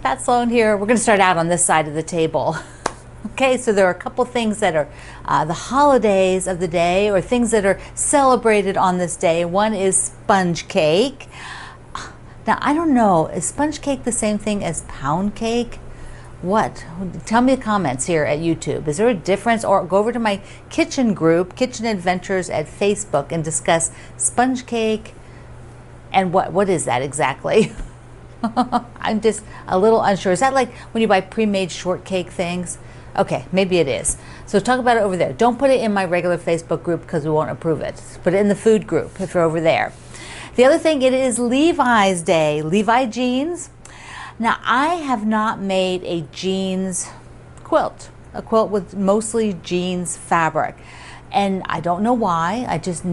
Pat Sloan here. We're going to start out on this side of the table. Okay, so there are a couple things that are the holidays of the day, or things that are celebrated on this day. One is sponge cake. Now, I don't know, is sponge cake the same thing as pound cake? What? Tell me in the comments here at YouTube. Is there a difference? Or go over to my kitchen group, Kitchen Adventures at Facebook, and discuss sponge cake and what is that exactly? I'm just a little unsure. Is that like when you buy pre-made shortcake things? Okay, maybe it is. So talk about it over there. Don't put it in my regular Facebook group because we won't approve it. Put it in the food group if you're over there. The other thing, it is Levi's Day. Levi jeans. Now, I have not made a jeans quilt. A quilt with mostly jeans fabric. And I don't know why. I just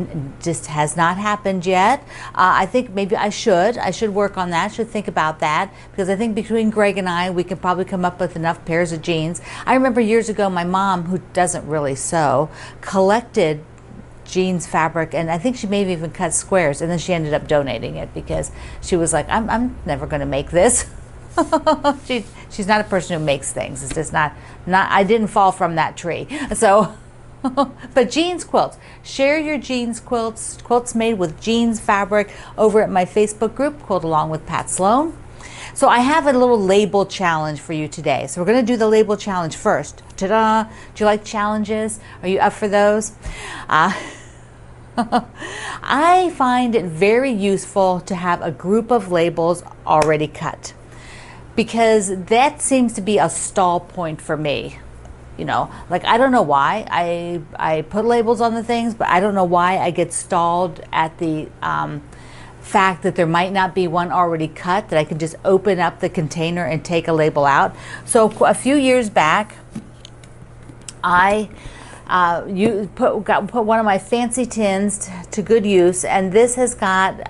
has not happened yet. I think maybe I should work on that. Should think about that, because I think between Greg and I, we can probably come up with enough pairs of jeans. I remember years ago, my mom, who doesn't really sew, collected jeans fabric, and I think she maybe even cut squares, and then she ended up donating it because she was like, I'm never going to make this. She's not a person who makes things. It's just not. I didn't fall from that tree. So. But jeans quilts, share your jeans quilts made with jeans fabric over at my Facebook group, Quilt Along with Pat Sloan. So I have a little label challenge for you today. So we're going to do the label challenge first. Ta-da! Do you like challenges? Are you up for those? I find it very useful to have a group of labels already cut, because that seems to be a stall point for me. You know, like, I don't know why I put labels on the things, but I don't know why I get stalled at the fact that there might not be one already cut, that I can just open up the container and take a label out. So a few years back, I put one of my fancy tins to good use, and this has got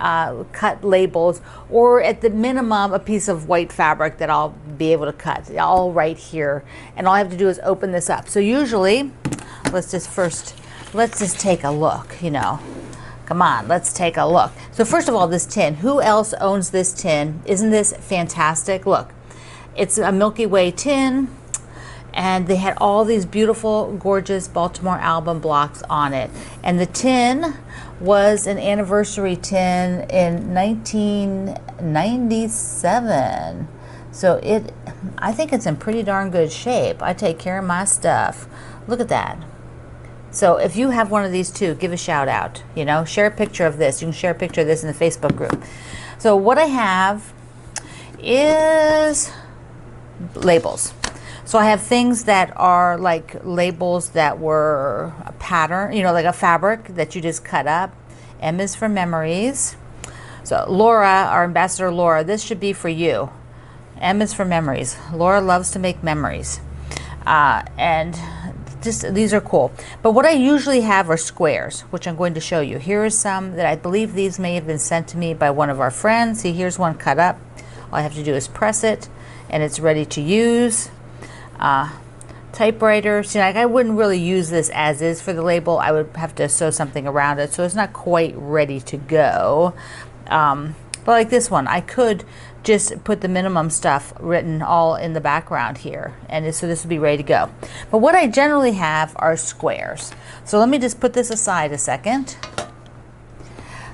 cut labels, or at the minimum a piece of white fabric that I'll be able to cut, all right here, and all I have to do is open this up. So usually, let's just take a look, you know. Come on, let's take a look. So first of all, this tin, who else owns this tin? Isn't this fantastic? Look, it's a Milky Way tin, and they had all these beautiful, gorgeous Baltimore album blocks on it. And the tin was an anniversary tin in 1997. So I think it's in pretty darn good shape. I take care of my stuff. Look at that. So if you have one of these too, give a shout out. You know, share a picture of this. You can share a picture of this in the Facebook group. So what I have is labels. So I have things that are like labels that were a pattern, you know, like a fabric that you just cut up. M is for memories. So Laura, our ambassador Laura, this should be for you. M is for memories. Laura loves to make memories. And just, these are cool. But what I usually have are squares, which I'm going to show you. Here are some that I believe these may have been sent to me by one of our friends. See, here's one cut up. All I have to do is press it, and it's ready to use. Typewriter. See, like, I wouldn't really use this as is for the label. I would have to sew something around it, so it's not quite ready to go. But like this one, I could just put the minimum stuff written all in the background here, and so this would be ready to go. But what I generally have are squares. So let me just put this aside a second.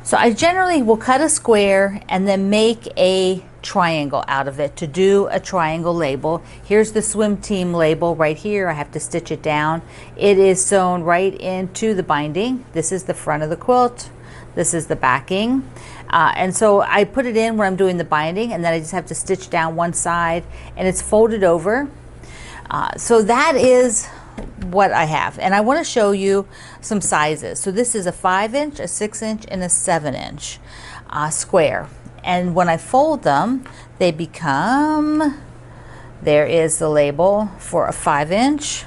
So I generally will cut a square and then make a triangle out of it to do a triangle label. Here's the swim team label right here. I have to stitch it down. It is sewn right into the binding. This is the front of the quilt. This is the backing. And so I put it in when I'm doing the binding, and then I just have to stitch down one side, and it's folded over. So that is what I have, and I want to show you some sizes. So this is a 5-inch, a 6-inch, and a 7-inch square. And when I fold them, they become, there is the label for a 5-inch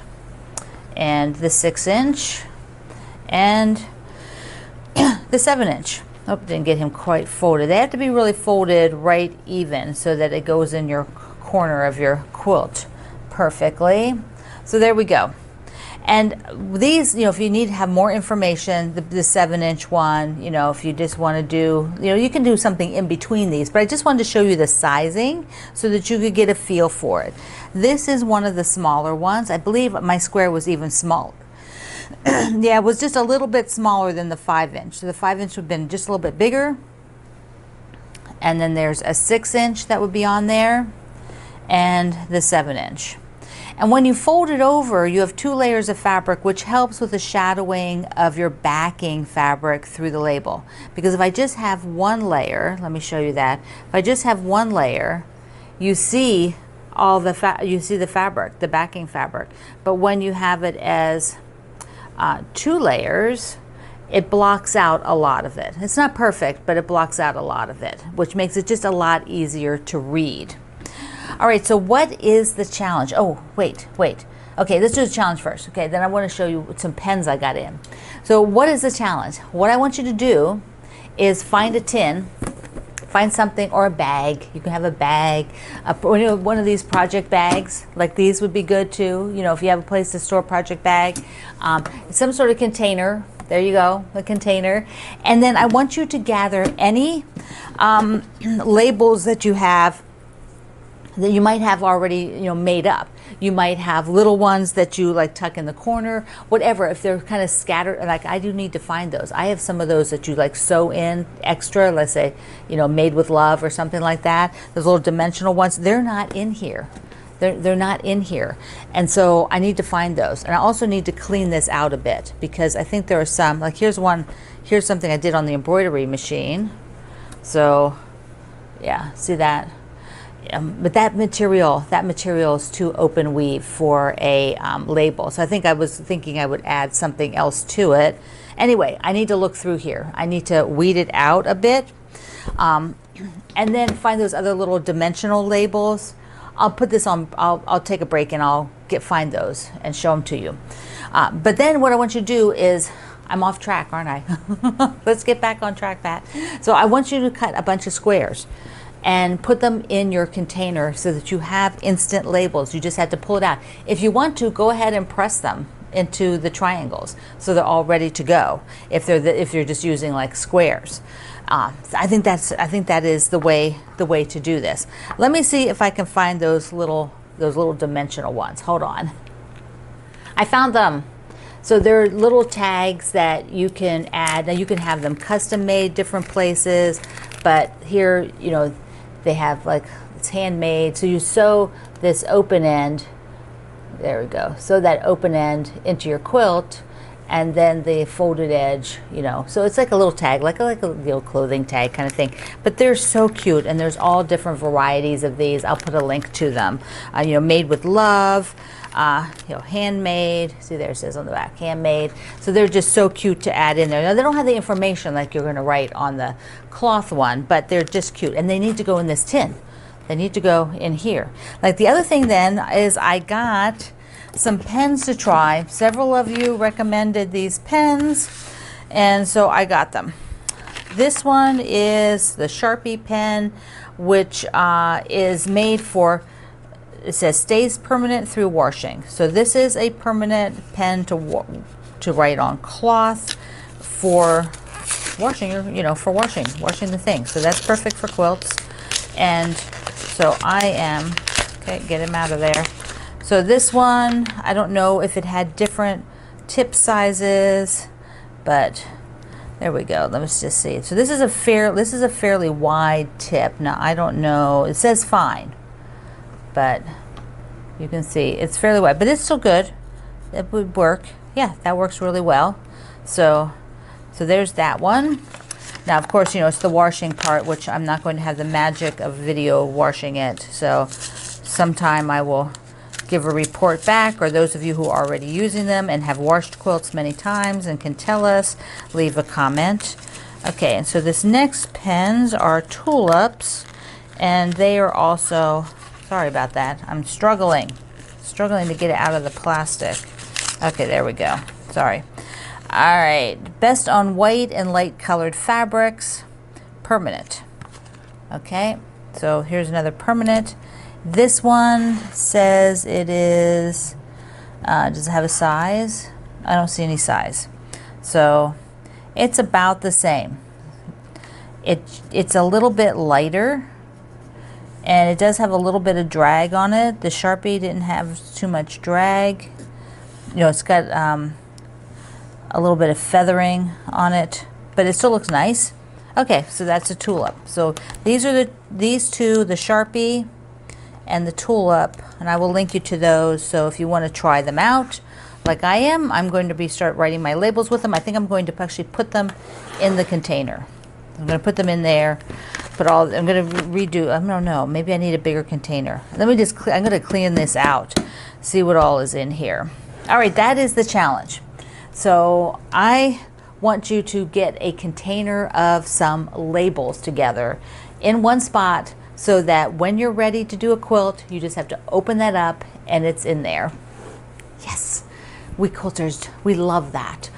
and the 6-inch and the 7-inch. Oh, didn't get him quite folded. They have to be really folded right even so that it goes in your corner of your quilt perfectly. So there we go. And these, if you need to have more information, the 7-inch one, if you just want to do, you can do something in between these, but I just wanted to show you the sizing so that you could get a feel for it. This is one of the smaller ones. I believe my square was even smaller. Yeah, it was just a little bit smaller than the 5-inch. So the 5-inch would have been just a little bit bigger. And then there's a 6-inch that would be on there, and the 7-inch. And when you fold it over, you have 2 layers of fabric, which helps with the shadowing of your backing fabric through the label. Because if I just have one layer, let me show you that. If I just have one layer, you see all the fabric, the backing fabric. But when you have it as 2 layers, it blocks out a lot of it. It's not perfect, but it blocks out a lot of it, which makes it just a lot easier to read. All right, so what is the challenge? Oh, wait. Okay, let's do the challenge first. Okay, then I want to show you some pens I got in. So what is the challenge? What I want you to do is find a tin, find something, or a bag. You can have a bag, one of these project bags, like these would be good too. If you have a place to store project bag, some sort of container. There you go, a container. And then I want you to gather any labels that you have that you might have already made up. You might have little ones that you like tuck in the corner, whatever. If they're kind of scattered, like I do need to find those. I have some of those that you like sew in extra, let's say made with love or something like that. Those little dimensional ones, they're not in here. They're not in here, and so I need to find those. And I also need to clean this out a bit, because I think there are some, like here's something I did on the embroidery machine. So yeah, see that? But that material is too open weave for a label. So I was thinking I would add something else to it. Anyway, I need to look through here. I need to weed it out a bit, and then find those other little dimensional labels. I'll put this on. I'll take a break and I'll find those and show them to you. But then what I want you to do is, I'm off track, aren't I? Let's get back on track, Pat. So I want you to cut a bunch of squares and put them in your container so that you have instant labels. You just have to pull it out. If you want to, go ahead and press them into the triangles so they're all ready to go. If you're just using like squares, I think that is the way to do this. Let me see if I can find those little dimensional ones. Hold on. I found them. So they're little tags that you can add. Now you can have them custom made different places, but here they have like it's handmade. So you sew this open end. There we go. Sew that open end into your quilt, and then the folded edge, so it's like a little tag, like a little clothing tag kind of thing. But they're so cute, and there's all different varieties of these. I'll put a link to them. Made with love, handmade. See, there it says on the back, handmade. So they're just so cute to add in there. Now they don't have the information like you're going to write on the cloth one, but they're just cute, and they need to go in this tin. They need to go in here. Like the other thing then is I got some pens to try. Several of you recommended these pens, and so I got them. This one is the Sharpie pen, which is made for, it says stays permanent through washing. So this is a permanent pen to write on cloth for washing, for washing the thing. So that's perfect for quilts. And so I am, okay, get him out of there. So this one, I don't know if it had different tip sizes, but there we go. Let's just see. So this is a fairly wide tip. Now I don't know. It says fine, but you can see it's fairly wide, but it's still good. It would work. Yeah, that works really well. So there's that one. Now, of course, it's the washing part, which I'm not going to have the magic of video washing it. So sometime I will give a report back, or those of you who are already using them and have washed quilts many times and can tell us, leave a comment. Okay, and so this next pens are tulips, and they are also, sorry about that, I'm struggling to get it out of the plastic. Okay, there we go. Sorry. All right, best on white and light colored fabrics, permanent. Okay, so here's another permanent. This one says it is Does it have a size? I don't see any size. So it's about the same. It's a little bit lighter, and it does have a little bit of drag on it. The Sharpie didn't have too much drag. You know, it's got a little bit of feathering on it, but it still looks nice. Okay, so that's a tulip. So these are these two, the Sharpie and the tulip, and I will link you to those. So if you want to try them out, like I am, I'm going to start writing my labels with them. I think I'm going to actually put them in the container. I'm going to put them in there. I'm going to redo. I don't know. Maybe I need a bigger container. Let me just. I'm going to clean this out. See what all is in here. All right, that is the challenge. So I want you to get a container of some labels together in one spot, so that when you're ready to do a quilt, you just have to open that up and it's in there. Yes, we quilters, we love that.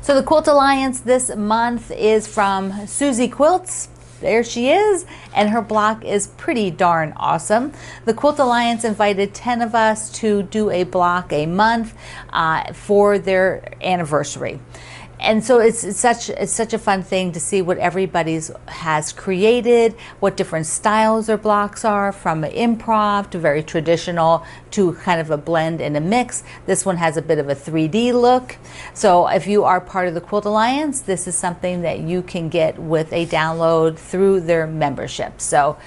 So the Quilt Alliance this month is from Suzy Quilts. There she is, and her block is pretty darn awesome. The Quilt Alliance invited 10 of us to do a block a month for their anniversary. And so it's such a fun thing to see what everybody's has created, what different styles their blocks are, from improv to very traditional to kind of a blend and a mix. This one has a bit of a 3D look. So if you are part of the Quilt Alliance, this is something that you can get with a download through their membership. So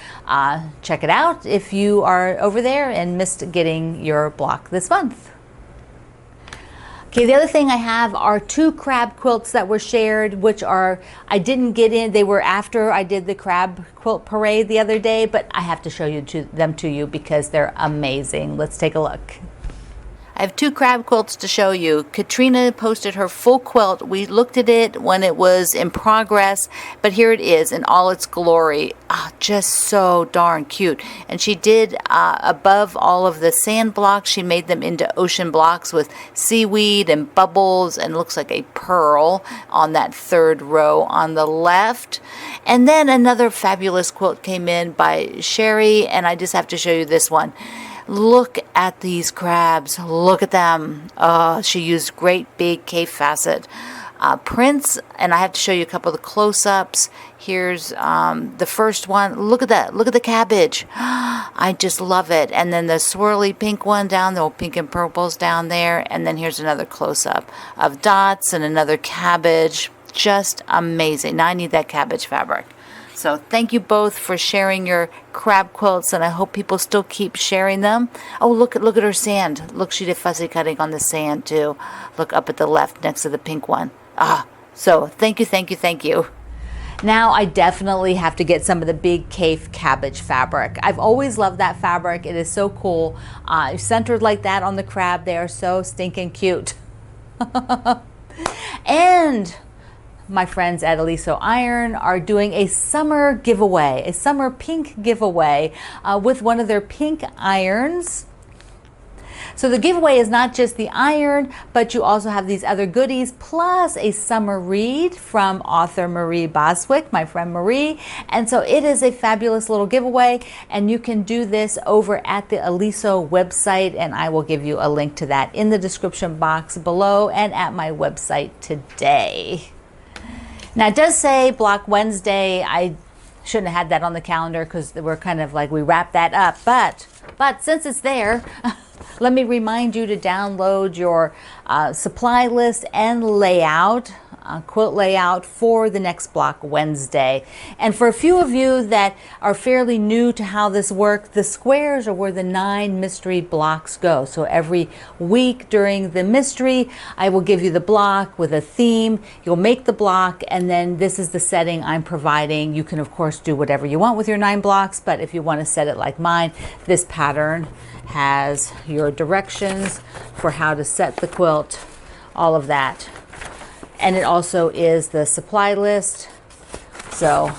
check it out if you are over there and missed getting your block this month. Okay, the other thing I have are 2 crab quilts that were shared, which I didn't get in. They were after I did the crab quilt parade the other day, but I have to show them to you because they're amazing. Let's take a look. I have 2 crab quilts to show you. Katrina posted her full quilt. We looked at it when it was in progress, but here it is in all its glory. Just so darn cute. And she did, above all of the sand blocks, she made them into ocean blocks with seaweed and bubbles, and looks like a pearl on that 3rd row on the left. And then another fabulous quilt came in by Sherry, and I just have to show you this one. Look at these crabs. Look at them. She used great big cave facet prints, and I have to show you a couple of the close-ups. Here's the first one. Look at that. Look at the cabbage. I just love it. And then the swirly pink one down there, pink and purples down there. And then here's another close-up of dots and another cabbage. Just amazing. Now I need that cabbage fabric. So thank you both for sharing your crab quilts, and I hope people still keep sharing them. Oh, look at her sand. Look, she did fussy cutting on the sand too. Look up at the left next to the pink one. So thank you. Now I definitely have to get some of the big cave cabbage fabric. I've always loved that fabric. It is so cool. Centered like that on the crab, they are so stinking cute. And my friends at Aliso Iron are doing a summer giveaway, a summer pink giveaway with one of their pink irons. So the giveaway is not just the iron, but you also have these other goodies, plus a summer read from author Marie Boswick, my friend Marie. And so it is a fabulous little giveaway, and you can do this over at the Aliso website, and I will give you a link to that in the description box below and at my website today. Now it does say Block Wednesday. I shouldn't have had that on the calendar because we're kind of like we wrapped that up, but since it's there, let me remind you to download your supply list and layout, quilt layout for the next Block Wednesday. And for a few of you that are fairly new to how this works, the squares are where the 9 mystery blocks go. So every week during the mystery, I will give you the block with a theme. You'll make the block, and then this is the setting I'm providing. You can of course do whatever you want with your 9 blocks, but if you want to set it like mine, this pattern has your directions for how to set the quilt, all of that. And it also is the supply list. So,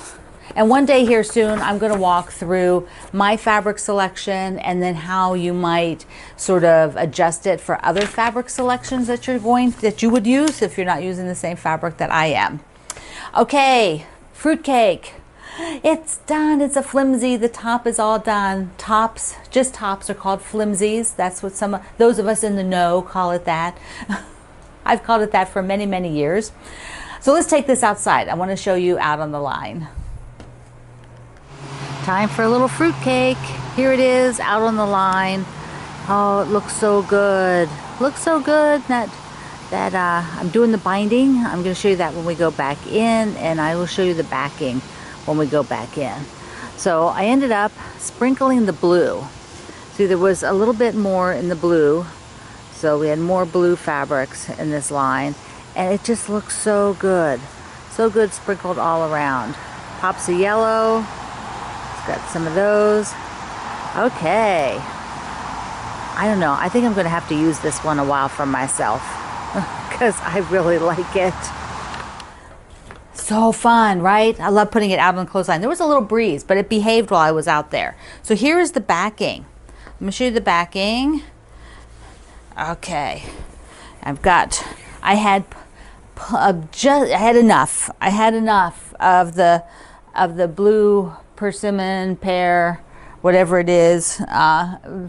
and one day here soon, I'm going to walk through my fabric selection and then how you might sort of adjust it for other fabric selections that you would use if you're not using the same fabric that I am. Okay, Fruitcake. It's done. It's a flimsy. The top is all done. Tops, just tops, are called flimsies. That's what those of us in the know call it that. I've called it that for many, many years. So let's take this outside. I want to show you out on the line. Time for a little fruitcake. Here it is out on the line. Oh, it looks so good. Looks so good. I'm doing the binding. I'm going to show you that when we go back in, and I will show you the backing when we go back in. So I ended up sprinkling the blue. See, there was a little bit more in the blue, so we had more blue fabrics in this line, and it just looks so good sprinkled all around. Pops of yellow. It's got some of those. Okay, I don't know, I think I'm gonna have to use this one a while for myself because I really like it. So fun, right? I love putting it out on the clothesline. There was a little breeze, but it behaved while I was out there. So here is the backing. I'm gonna show you the backing. Okay, I had enough. I had enough of the blue persimmon, pear, whatever it is,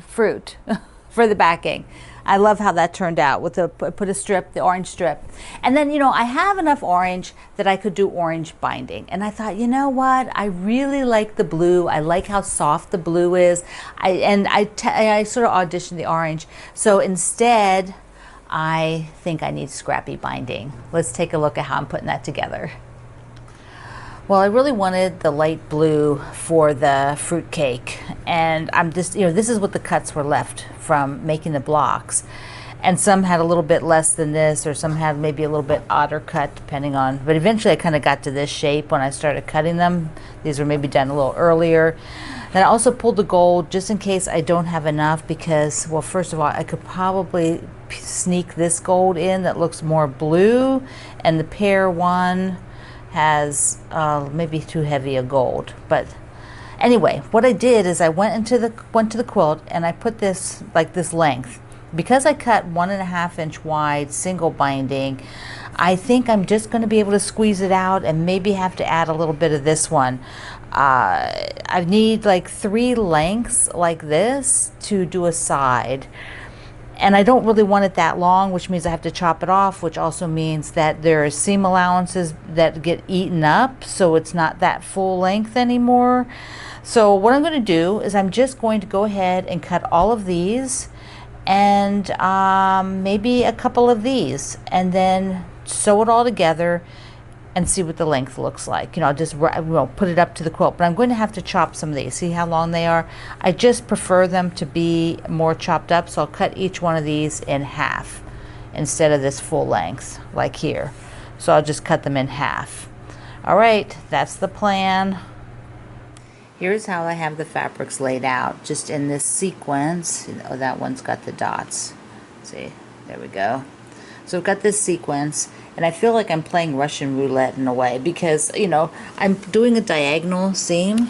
fruit for the backing. I love how that turned out with put a strip, the orange strip. And then, I have enough orange that I could do orange binding. And I thought, you know what? I really like the blue. I like how soft the blue is. I sort of auditioned the orange. So instead, I think I need scrappy binding. Let's take a look at how I'm putting that together. Well, I really wanted the light blue for the fruitcake, and I'm just, this is what the cuts were left from making the blocks. And some had a little bit less than this, or some had maybe a little bit odder cut, depending on, but eventually I kind of got to this shape when I started cutting them. These were maybe done a little earlier. Then I also pulled the gold just in case I don't have enough, because, well, first of all, I could probably sneak this gold in that looks more blue, and the pear one has maybe too heavy a gold. But anyway, what I did is I went to the quilt and I put this like this length. Because I cut 1.5 inch wide single binding, I think I'm just going to be able to squeeze it out and maybe have to add a little bit of this one. I need like 3 lengths like this to do a side. And I don't really want it that long, which means I have to chop it off, which also means that there are seam allowances that get eaten up, so it's not that full length anymore. So what I'm going to do is I'm just going to go ahead and cut all of these and maybe a couple of these, and then sew it all together and see what the length looks like. I'll just put it up to the quilt, but I'm going to have to chop some of these. See how long they are? I just prefer them to be more chopped up, so I'll cut each one of these in half instead of this full length like here. So I'll just cut them in half. All right, that's the plan. Here's how I have the fabrics laid out, just in this sequence. Oh, that one's got the dots. See, there we go. So I've got this sequence, and I feel like I'm playing Russian roulette in a way, because I'm doing a diagonal seam,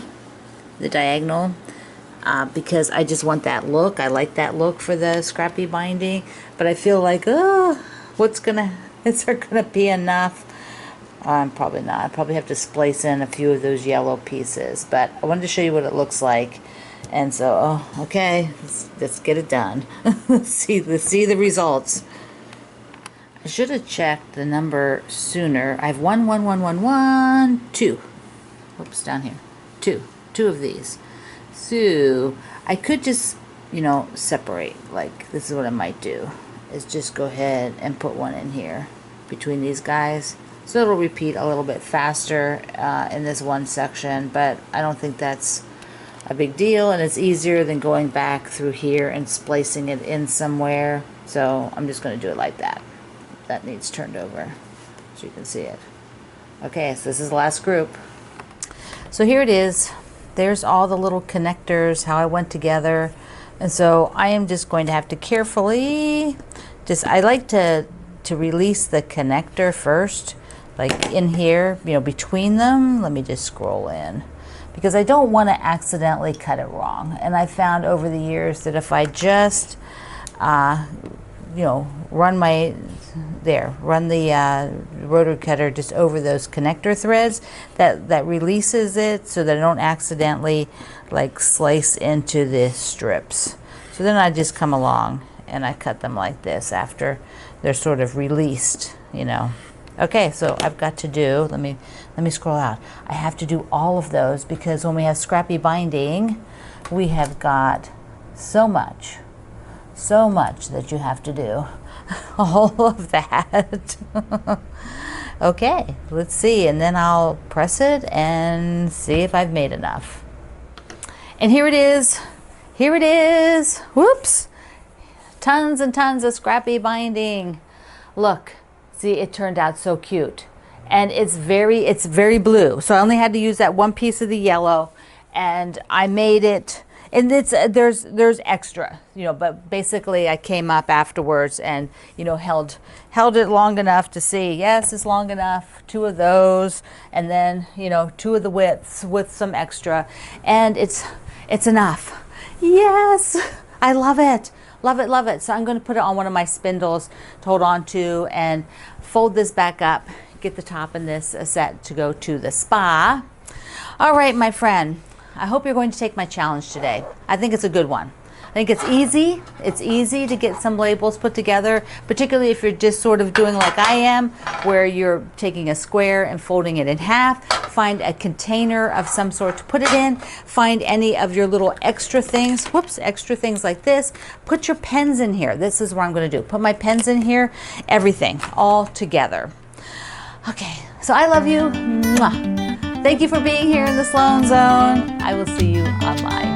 because I just want that look. I like that look for the scrappy binding, but I feel like, is there gonna be enough? Probably not. I probably have to splice in a few of those yellow pieces, but I wanted to show you what it looks like. And so, okay, let's get it done. let's see the results. I should have checked the number sooner. I have 1, 1, 1, 1, 1, 2. Oops, down here. 2 of these. So I could just, separate. Like, this is what I might do, is just go ahead and put one in here between these guys. So it'll repeat a little bit faster in this one section, but I don't think that's a big deal, and it's easier than going back through here and splicing it in somewhere. So I'm just going to do it like that. That needs turned over so you can see it. Okay, so this is the last group. So here it is. There's all the little connectors, how I went together. And so I am just going to have to carefully, I like to release the connector first, like in here, between them. Let me just scroll in, because I don't want to accidentally cut it wrong. And I found over the years that if I just run the rotary cutter just over those connector threads. That releases it so that I don't accidentally like slice into the strips. So then I just come along and I cut them like this after they're sort of released, Okay, so I've got to do, let me scroll out. I have to do all of those because when we have scrappy binding, we have got so much that you have to do. All of that. Okay, let's see, and then I'll press it and see if I've made enough. And here it is. Here it is. Whoops. Tons and tons of scrappy binding. Look, see, it turned out so cute. And it's very blue. So I only had to use that one piece of the yellow, and I made it. And there's extra, but basically I came up afterwards and, held it long enough to see, yes, it's long enough, 2 of those, and then, 2 of the widths with some extra, and it's enough. Yes, I love it. Love it, love it. So I'm going to put it on one of my spindles to hold on to and fold this back up, get the top in this set to go to the spa. All right, my friend. I hope you're going to take my challenge today. I think it's a good one. I think it's easy. It's easy to get some labels put together, particularly if you're just sort of doing like I am, where you're taking a square and folding it in half. Find a container of some sort to put it in. Find any of your little extra things. Whoops, extra things like this. Put your pens in here. This is what I'm going to do. Put my pens in here. Everything all together. Okay, so I love you. Mwah. Thank you for being here in the Sloan Zone. I will see you online.